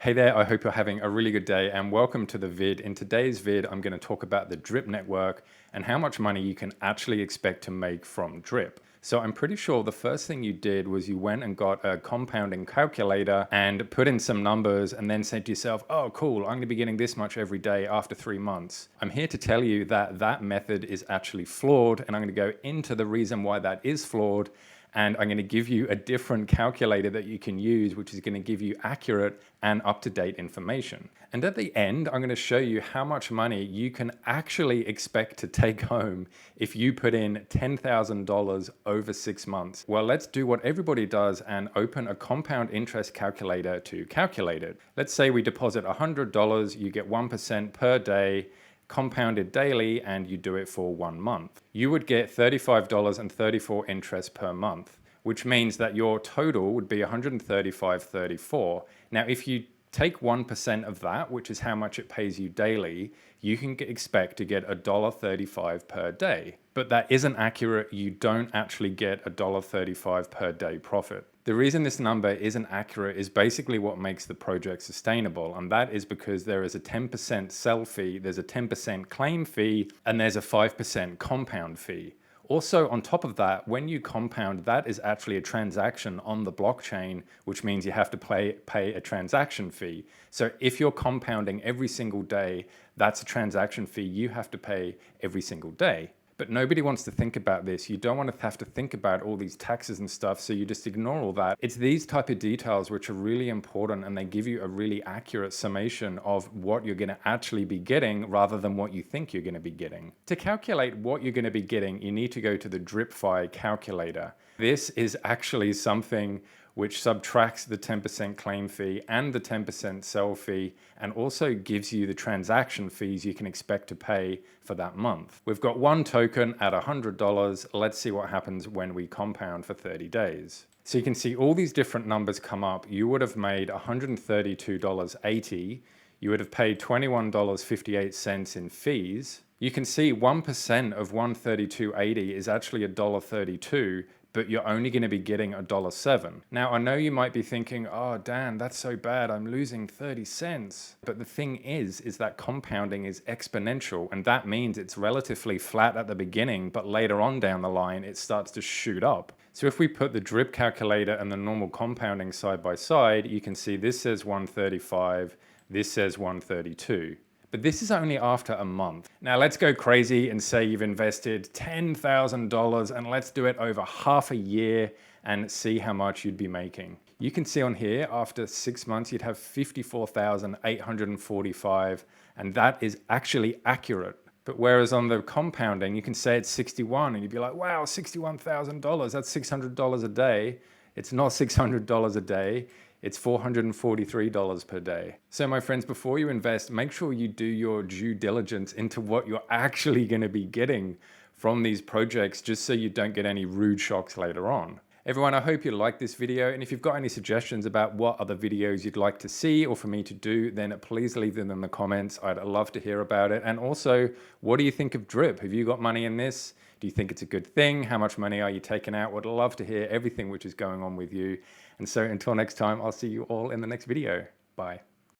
Hey there, I hope you're having a really good day and welcome to the vid. In today's vid, I'm going to talk about the drip network and how much money you can actually expect to make from drip. So I'm pretty sure the first thing you did was you went and got a compounding calculator and put in some numbers and then said to yourself, oh cool, I'm going to be getting this much every day after 3 months. I'm here to tell you that that method is actually flawed, and I'm going to go into the reason why that is flawed. And I'm going to give you a different calculator that you can use, which is going to give you accurate and up-to-date information. And at the end, I'm going to show you how much money you can actually expect to take home if you put in $10,000 over 6 months. Well, let's do what everybody does and open a compound interest calculator to calculate it. Let's say we deposit $100, you get 1% per day, compounded daily, and you do it for 1 month. You would get $35.34 interest per month, which means that your total would be $135.34. Now, if you take 1% of that, which is how much it pays you daily, you can expect to get $1.35 per day. But that isn't accurate. You don't actually get $1.35 per day profit. The reason this number isn't accurate is basically what makes the project sustainable, and that is because there is a 10% sell fee, there's a 10% claim fee, and there's a 5% compound fee. Also, on top of that, when you compound, that is actually a transaction on the blockchain, which means you have to pay a transaction fee. So if you're compounding every single day, that's a transaction fee you have to pay every single day. But nobody wants to think about this. You don't want to have to think about all these taxes and stuff, so you just ignore all that. It's these type of details which are really important, and they give you a really accurate summation of what you're going to actually be getting rather than what you think you're going to be getting. To calculate what you're going to be getting, you need to go to the DripFi calculator. This is actually something which subtracts the 10% claim fee and the 10% sell fee, and also gives you the transaction fees you can expect to pay for that month. We've got one token at $100. Let's see what happens when we compound for 30 days. So you can see all these different numbers come up. You would have made $132.80. You would have paid $21.58 in fees. You can see 1% of $132.80 is actually $1.32, but you're only going to be getting $1.07. Now, I know you might be thinking, oh, Dan, that's so bad, I'm losing 30 cents. But the thing is that compounding is exponential, and that means it's relatively flat at the beginning, but later on down the line, it starts to shoot up. So if we put the drip calculator and the normal compounding side by side, you can see this says 135, this says 132. But this is only after a month. Now let's go crazy and say you've invested $10,000, and let's do it over half a year and see how much you'd be making. You can see on here, after 6 months, you'd have $54,845, and that is actually accurate. But whereas on the compounding, you can say it's 61, and you'd be like, wow, $61,000, that's $600 a day. It's not $600 a day. It's $443 per day. So my friends, before you invest, make sure you do your due diligence into what you're actually going to be getting from these projects, just so you don't get any rude shocks later on. Everyone, I hope you liked this video, and if you've got any suggestions about what other videos you'd like to see or for me to do, then please leave them in the comments. I'd love to hear about it. And also, what do you think of drip? Have you got money in this? Do you think it's a good thing? How much money are you taking out? Would love to hear everything which is going on with you. And so until next time, I'll see you all in the next video. Bye.